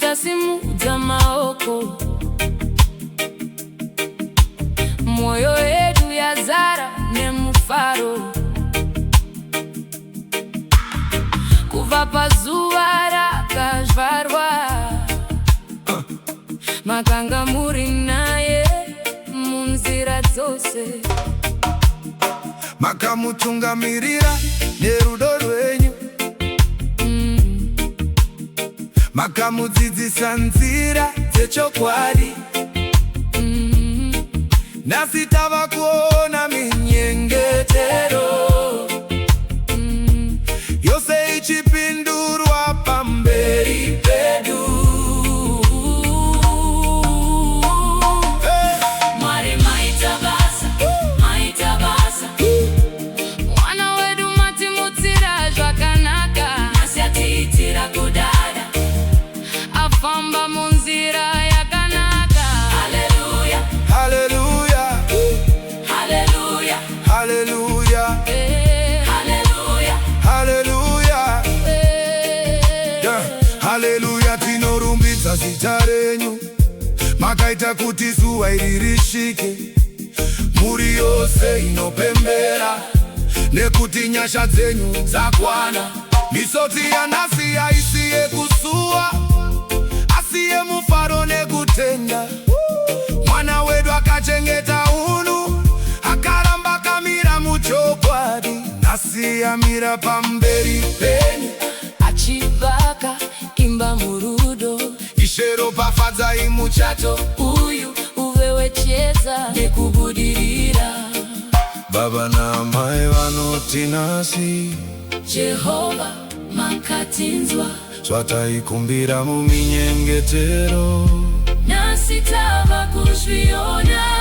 tutasimudza maoko, moyo yedu yazara nemufaro, kuva pazuva rakazvarwa makanga muri naye munzira dzose, makamutungamirira nerudo rwenyu, makamudzidzisa nzira dzechokwadi, nasi tava kuona minyengetero yose ichipindurwa pamberi pedu. Mwari maita basa, mwana wedu matimutsira zvakanaka, nasi atiitira kudada, afamba munzira yakanaka. Haleluya, Haleluya, haleluya, haleluya, haleluya, haleluya, haleluya. Tinorumbidza zita renyu, makaita kuti zuva iri rishike, mhuri yose inopembera, nekuti nyasha dzenyu dzakwana. Misodzi yanhasi haisiye kusuwa, asiye mufaro nekutenda. Mwana wedu akachengeta unhu, akaramba kamira muchokwadi, nasi amira pamberi penyu, achivaka imba murudo, ishero pafadzai muchato uyu uve wecheza nekubudirira. Baba namai vanoti nasi Jehova makatinzwa, zvataikumbira muminyengetero, nasi tava kuzviona.